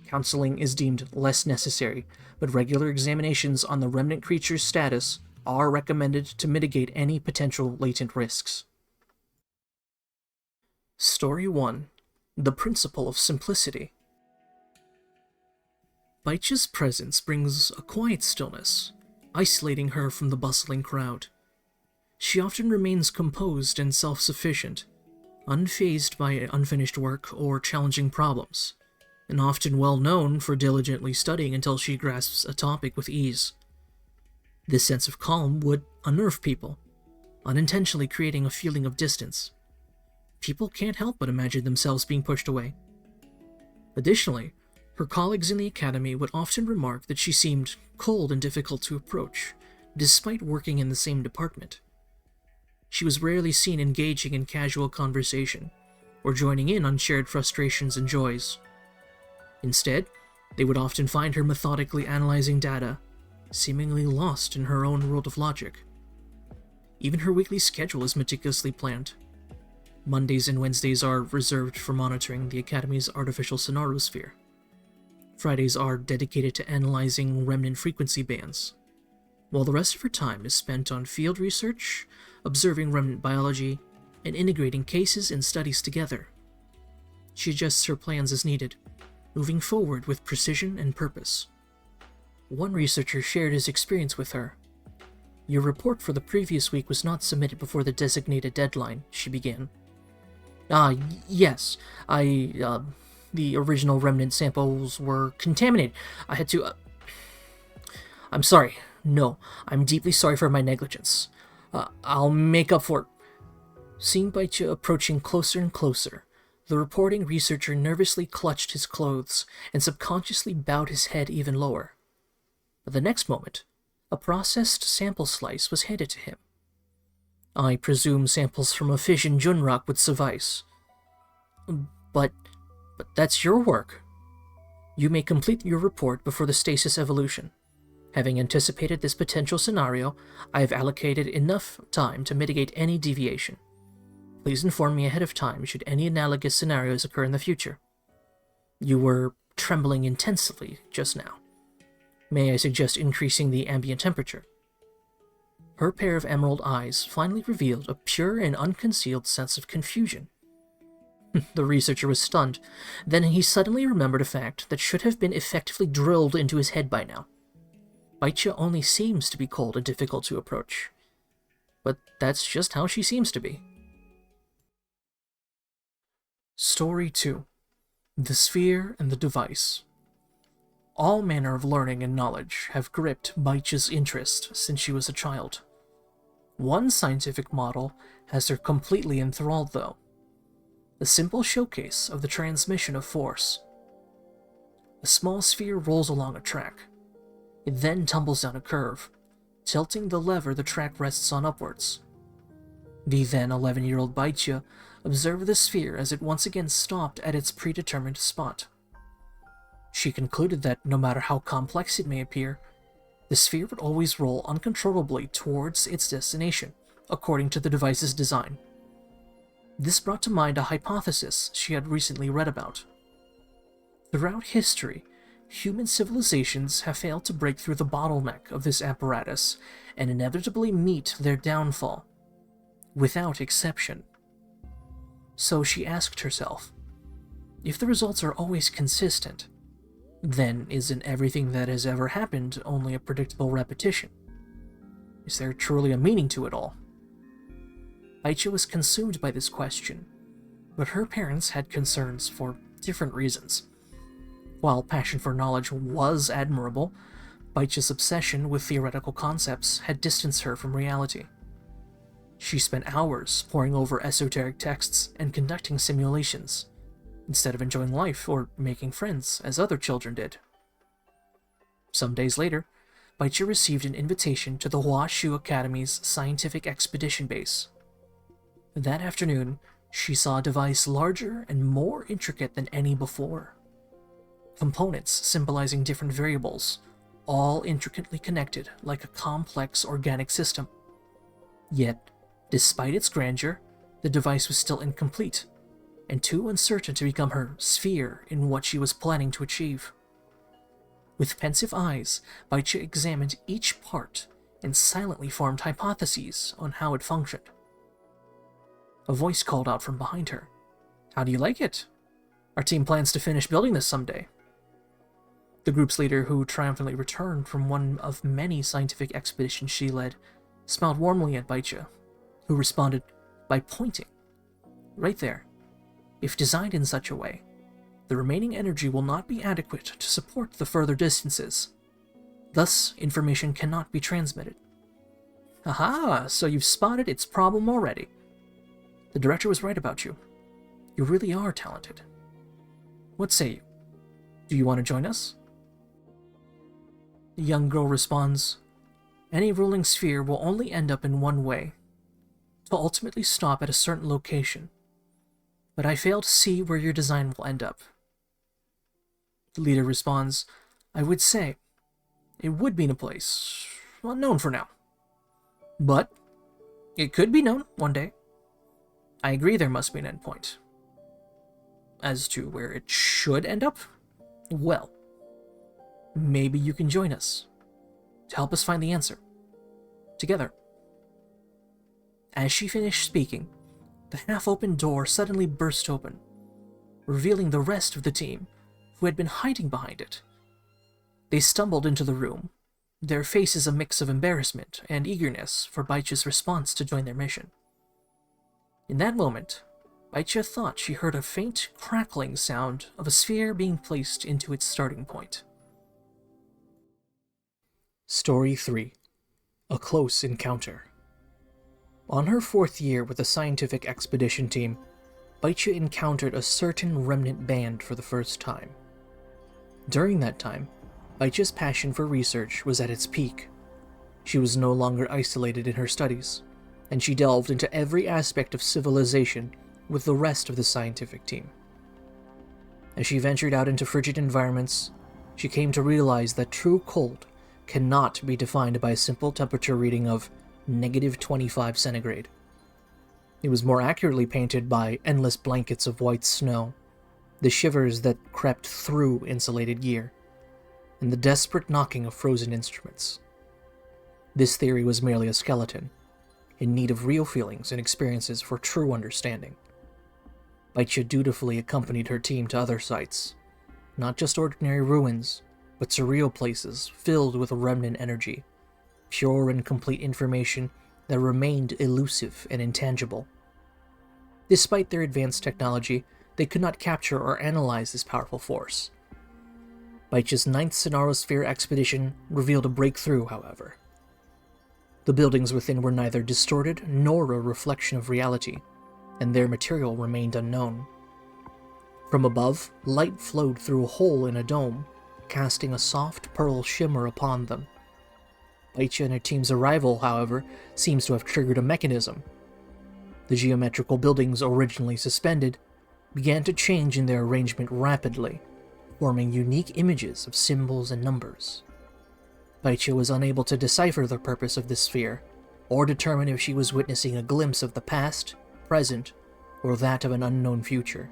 Counseling is deemed less necessary, but regular examinations on the remnant creature's status are recommended to mitigate any potential latent risks. Story 1. The Principle of Simplicity. Baizhi's presence brings a quiet stillness, isolating her from the bustling crowd. She often remains composed and self-sufficient, unfazed by unfinished work or challenging problems, and often well known for diligently studying until she grasps a topic with ease. This sense of calm would unnerve people, unintentionally creating a feeling of distance. People can't help but imagine themselves being pushed away. Additionally, her colleagues in the academy would often remark that she seemed cold and difficult to approach, despite working in the same department. She was rarely seen engaging in casual conversation, or joining in on shared frustrations and joys. Instead, they would often find her methodically analyzing data, seemingly lost in her own world of logic. Even her weekly schedule is meticulously planned. Mondays and Wednesdays are reserved for monitoring the Academy's artificial sonosphere. Fridays are dedicated to analyzing remnant frequency bands, while the rest of her time is spent on field research, observing remnant biology, and integrating cases and studies together. She adjusts her plans as needed, moving forward with precision and purpose. One researcher shared his experience with her. "Your report for the previous week was not submitted before the designated deadline," she began. Yes. The original remnant samples were contaminated. I had to, I'm sorry. No, I'm deeply sorry for my negligence. I'll make up for it." Seeing Baizhi approaching closer and closer, the reporting researcher nervously clutched his clothes and subconsciously bowed his head even lower. But the next moment, a processed sample slice was handed to him. "I presume samples from a fission Junrock would suffice. But that's your work. You may complete your report before the stasis evolution. Having anticipated this potential scenario, I have allocated enough time to mitigate any deviation. Please inform me ahead of time should any analogous scenarios occur in the future." You were trembling intensely just now. May I suggest increasing the ambient temperature? Her pair of emerald eyes finally revealed a pure and unconcealed sense of confusion. The researcher was stunned. Then he suddenly remembered a fact that should have been effectively drilled into his head by now. Baizhi only seems to be cold and difficult to approach. But that's just how she seems to be. Story 2. The Sphere and the Device. All manner of learning and knowledge have gripped Baizhi's interest since she was a child. One scientific model has her completely enthralled, though. A simple showcase of the transmission of force. A small sphere rolls along a track. It then tumbles down a curve, tilting the lever the track rests on upwards. The then 11-year-old Baizhi observed the sphere as it once again stopped at its predetermined spot. She concluded that no matter how complex it may appear, the sphere would always roll uncontrollably towards its destination, according to the device's design. This brought to mind a hypothesis she had recently read about. Throughout history, human civilizations have failed to break through the bottleneck of this apparatus and inevitably meet their downfall, without exception. So she asked herself, if the results are always consistent, then isn't everything that has ever happened only a predictable repetition? Is there truly a meaning to it all? Baizhi was consumed by this question, but her parents had concerns for different reasons. While passion for knowledge was admirable, Baizhi's obsession with theoretical concepts had distanced her from reality. She spent hours poring over esoteric texts and conducting simulations, instead of enjoying life or making friends as other children did. Some days later, Baizhi received an invitation to the Huashu Academy's scientific expedition base. That afternoon, she saw a device larger and more intricate than any before. Components symbolizing different variables, all intricately connected like a complex organic system. Yet, despite its grandeur, the device was still incomplete, and too uncertain to become her sphere in what she was planning to achieve. With pensive eyes, Baizhi examined each part and silently formed hypotheses on how it functioned. A voice called out from behind her. "How do you like it? Our team plans to finish building this someday." The group's leader, who triumphantly returned from one of many scientific expeditions she led, smiled warmly at Baizhi, who responded by pointing. "Right there. If designed in such a way, the remaining energy will not be adequate to support the further distances. Thus, information cannot be transmitted." "Aha, so you've spotted its problem already. The director was right about you. You really are talented. What say you? Do you want to join us?" The young girl responds, "Any ruling sphere will only end up in one way, to ultimately stop at a certain location. But I fail to see where your design will end up." The leader responds, "I would say it would be in a place unknown for now. But it could be known one day. I agree there must be an endpoint. As to where it should end up, well, Maybe you can join us to help us find the answer. Together. As she finished speaking, the half-open door suddenly burst open, revealing the rest of the team, who had been hiding behind it. They stumbled into the room, their faces a mix of embarrassment and eagerness for Baichi's response to join their mission. In that moment, Baichi thought she heard a faint crackling sound of a sphere being placed into its starting point. Story 3. A Close Encounter. On her 4th year with the scientific expedition team, Baichi encountered a certain remnant band for the first time. During that time, Baichi's passion for research was at its peak. She was no longer isolated in her studies, and she delved into every aspect of civilization with the rest of the scientific team. As she ventured out into frigid environments, she came to realize that true cold cannot be defined by a simple temperature reading of -25 centigrade. It was more accurately painted by endless blankets of white snow, the shivers that crept through insulated gear, and the desperate knocking of frozen instruments. This theory was merely a skeleton, in need of real feelings and experiences for true understanding. Baichi dutifully accompanied her team to other sites, not just ordinary ruins, but surreal places filled with remnant energy, pure and complete information that remained elusive and intangible. Despite their advanced technology, they could not capture or analyze this powerful force. Baichi's 9th Sonarosphere expedition revealed a breakthrough, however. The buildings within were neither distorted nor a reflection of reality, and their material remained unknown. From above, light flowed through a hole in a dome, casting a soft pearl shimmer upon them. Baichi and her team's arrival, however, seems to have triggered a mechanism. The geometrical buildings originally suspended began to change in their arrangement rapidly, forming unique images of symbols and numbers. Baichi was unable to decipher the purpose of this sphere, or determine if she was witnessing a glimpse of the past, present, or that of an unknown future.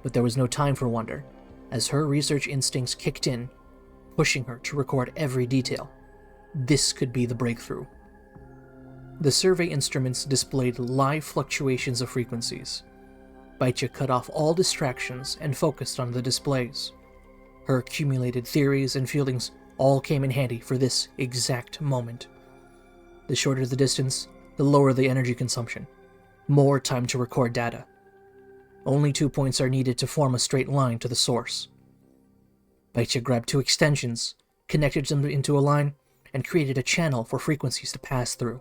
But there was no time for wonder, as her research instincts kicked in, pushing her to record every detail. This could be the breakthrough. The survey instruments displayed live fluctuations of frequencies. Baichi cut off all distractions and focused on the displays. Her accumulated theories and feelings all came in handy for this exact moment. The shorter the distance, the lower the energy consumption. More time to record data. Only 2 points are needed to form a straight line to the source. Baichi grabbed 2 extensions, connected them into a line, and created a channel for frequencies to pass through.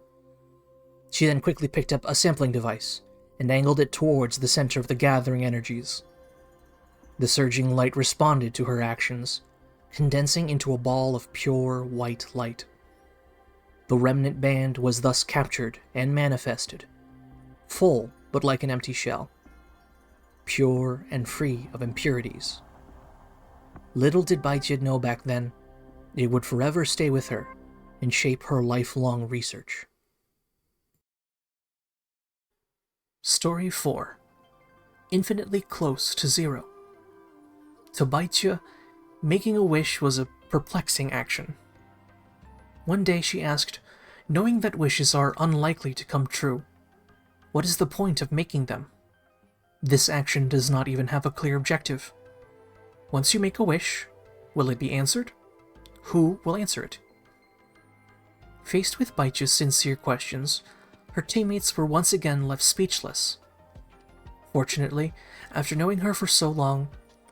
She then quickly picked up a sampling device and angled it towards the center of the gathering energies. The surging light responded to her actions, condensing into a ball of pure white light. The remnant band was thus captured and manifested, full but like an empty shell, pure and free of impurities. Little did Baichi know back then, it would forever stay with her and shape her lifelong research. Story 4. Infinitely Close to Zero. To Baichi, making a wish was a perplexing action. One day she asked, knowing that wishes are unlikely to come true, what is the point of making them? This action does not even have a clear objective. Once you make a wish, will it be answered? Who will answer it? Faced with Baichi's sincere questions, her teammates were once again left speechless. Fortunately, after knowing her for so long,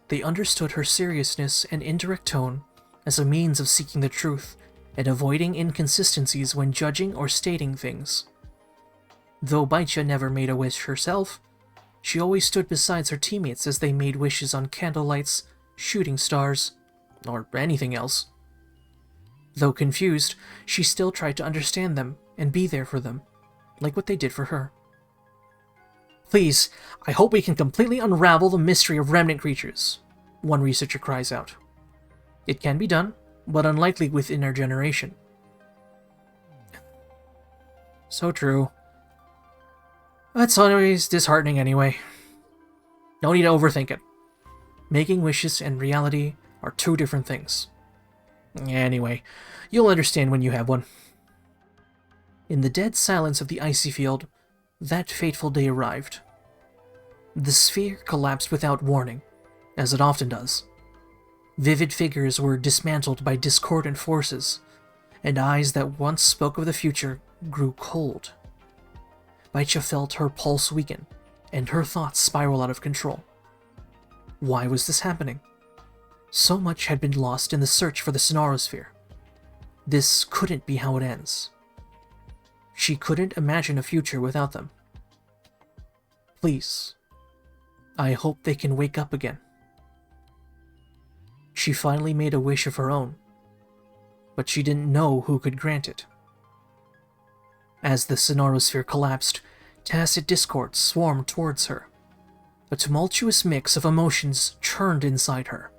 they understood her seriousness and indirect tone as a means of seeking the truth and avoiding inconsistencies when judging or stating things. Though Baichi never made a wish herself, she always stood beside her teammates as they made wishes on candlelights, shooting stars, or anything else. Though confused, she still tried to understand them and be there for them, like what they did for her. Please, I hope we can completely unravel the mystery of remnant creatures, one researcher cries out. It can be done, but unlikely within our generation. So true. That's always disheartening anyway. No need to overthink it. Making wishes and reality are 2 different things. Anyway, you'll understand when you have one. In the dead silence of the icy field, that fateful day arrived. The sphere collapsed without warning, as it often does. Vivid figures were dismantled by discordant forces, and eyes that once spoke of the future grew cold. Baizhi felt her pulse weaken, and her thoughts spiral out of control. Why was this happening? So much had been lost in the search for the Sonarosphere. This couldn't be how it ends. She couldn't imagine a future without them. Please, I hope they can wake up again. She finally made a wish of her own, but she didn't know who could grant it. As the Sonarosphere collapsed, tacit discord swarmed towards her. A tumultuous mix of emotions churned inside her.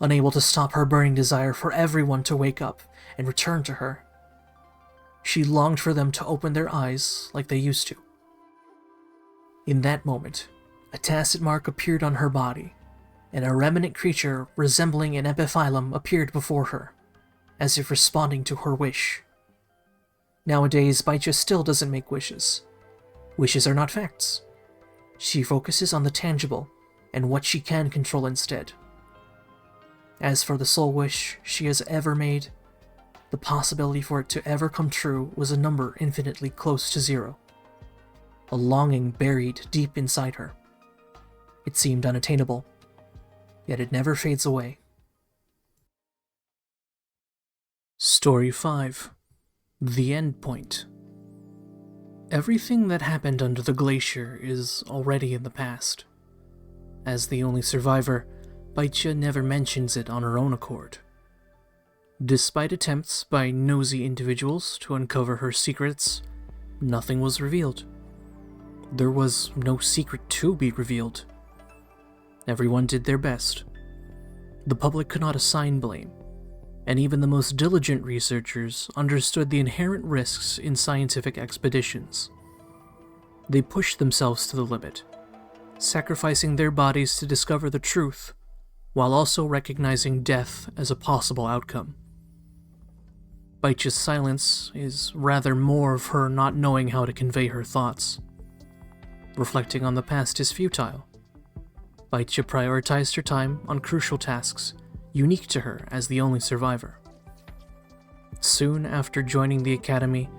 Unable to stop her burning desire for everyone to wake up and return to her, she longed for them to open their eyes like they used to. In that moment, a tacit mark appeared on her body, and a remnant creature resembling an epiphyllum appeared before her, as if responding to her wish. Nowadays, Baizhi still doesn't make wishes. Wishes are not facts. She focuses on the tangible and what she can control instead. As for the sole wish she has ever made, the possibility for it to ever come true was a number infinitely close to zero. A longing buried deep inside her. It seemed unattainable, yet it never fades away. Story 5. The End Point. Everything that happened under the glacier is already in the past. As the only survivor, Baizhi never mentions it on her own accord. Despite attempts by nosy individuals to uncover her secrets, nothing was revealed. There was no secret to be revealed. Everyone did their best. The public could not assign blame, and even the most diligent researchers understood the inherent risks in scientific expeditions. They pushed themselves to the limit, sacrificing their bodies to discover the truth, while also recognizing death as a possible outcome. Baizhi's silence is rather more of her not knowing how to convey her thoughts. Reflecting on the past is futile. Baizhi prioritized her time on crucial tasks, unique to her as the only survivor. Soon after joining the academy,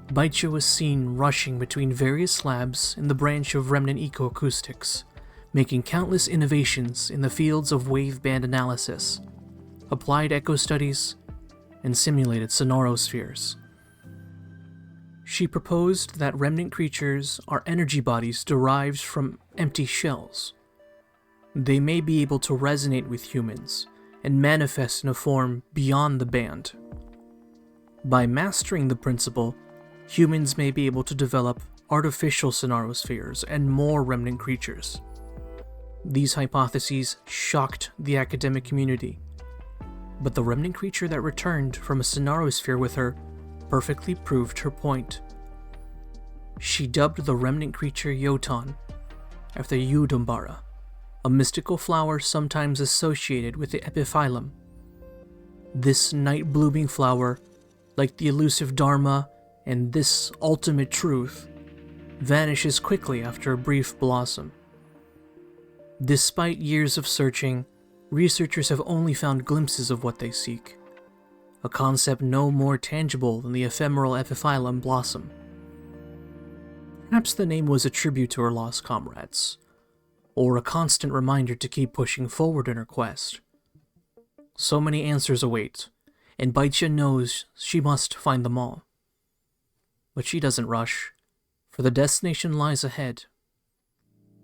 Baizhi was seen rushing between various labs in the branch of remnant ecoacoustics, making countless innovations in the fields of wave-band analysis, applied echo studies, and simulated sonorospheres. She proposed that remnant creatures are energy bodies derived from empty shells. They may be able to resonate with humans and manifest in a form beyond the band. By mastering the principle, humans may be able to develop artificial sonorospheres and more remnant creatures. These hypotheses shocked the academic community, but the remnant creature that returned from a sonorosphere with her perfectly proved her point. She dubbed the remnant creature Yoton, after Yudombara, a mystical flower sometimes associated with the epiphyllum. This night-blooming flower, like the elusive Dharma and this ultimate truth, vanishes quickly after a brief blossom. Despite years of searching, researchers have only found glimpses of what they seek, a concept no more tangible than the ephemeral epiphyllum blossom. Perhaps the name was a tribute to her lost comrades, or a constant reminder to keep pushing forward in her quest. So many answers await, and Baizhi knows she must find them all. But she doesn't rush, for the destination lies ahead.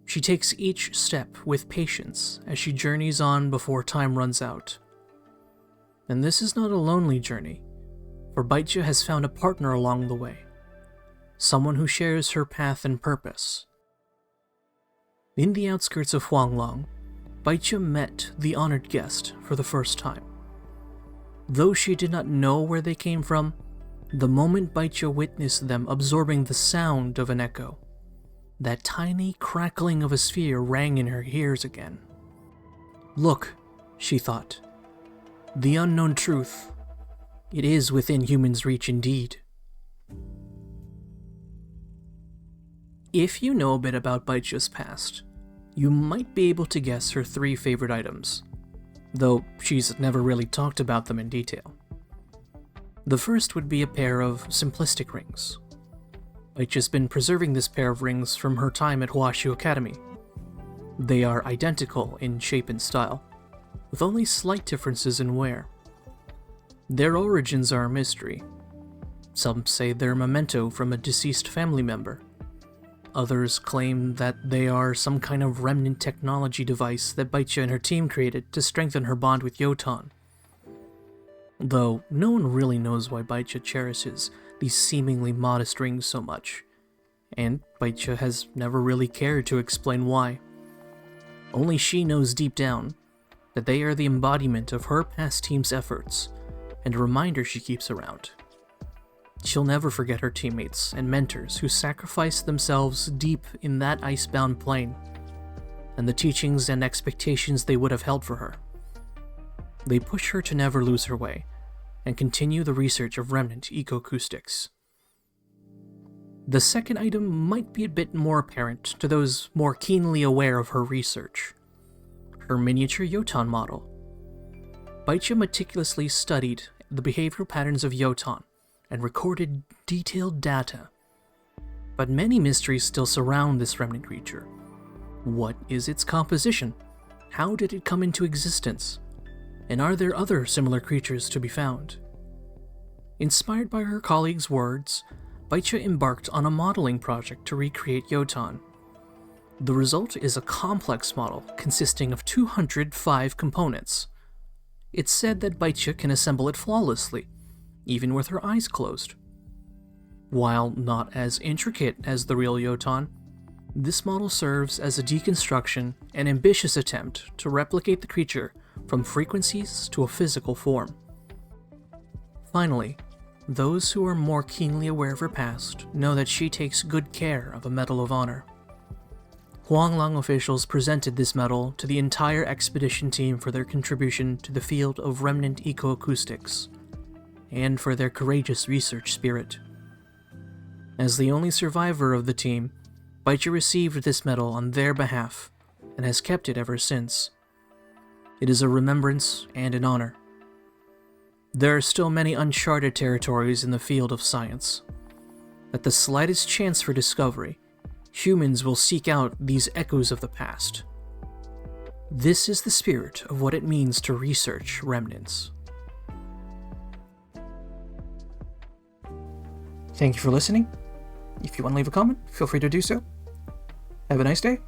She takes each step with patience as she journeys on before time runs out. And this is not a lonely journey, for Baizhi has found a partner along the way, someone who shares her path and purpose. In the outskirts of Huanglong, Baizhi met the honored guest for the first time. Though she did not know where they came from, the moment Baizhi witnessed them absorbing the sound of an echo, that tiny crackling of a sphere rang in her ears again. Look, she thought. The unknown truth. It is within humans' reach indeed. If you know a bit about Baizhi's past, you might be able to guess her 3 favorite items, though she's never really talked about them in detail. The first would be a pair of simplistic rings. Baizhi's been preserving this pair of rings from her time at Huashu Academy. They are identical in shape and style, with only slight differences in wear. Their origins are a mystery. Some say they're a memento from a deceased family member. Others claim that they are some kind of remnant technology device that Baizhi and her team created to strengthen her bond with Yotan. Though no one really knows why Baizhi cherishes these seemingly modest rings so much, and Baizhi has never really cared to explain why. Only she knows deep down that they are the embodiment of her past team's efforts, and a reminder she keeps around. She'll never forget her teammates and mentors who sacrificed themselves deep in that icebound plane, and the teachings and expectations they would have held for her. They push her to never lose her way, and continue the research of remnant ecoacoustics. The second item might be a bit more apparent to those more keenly aware of her research. Her miniature Yotan model. Baizhi meticulously studied the behavioral patterns of Yotan and recorded detailed data. But many mysteries still surround this remnant creature. What is its composition? How did it come into existence? And are there other similar creatures to be found? Inspired by her colleagues' words, Baizhi embarked on a modeling project to recreate Yotan. The result is a complex model consisting of 205 components. It's said that Baizhi can assemble it flawlessly, even with her eyes closed. While not as intricate as the real Yotan, this model serves as a deconstruction and ambitious attempt to replicate the creature from frequencies to a physical form. Finally, those who are more keenly aware of her past know that she takes good care of a Medal of Honor. Huanglang officials presented this medal to the entire expedition team for their contribution to the field of remnant ecoacoustics, and for their courageous research spirit. As the only survivor of the team, Baizhi received this medal on their behalf, and has kept it ever since. It is a remembrance and an honor. There are still many uncharted territories in the field of science. At the slightest chance for discovery, humans will seek out these echoes of the past. This is the spirit of what it means to research remnants. Thank you for listening. If you want to leave a comment, feel free to do so. Have a nice day.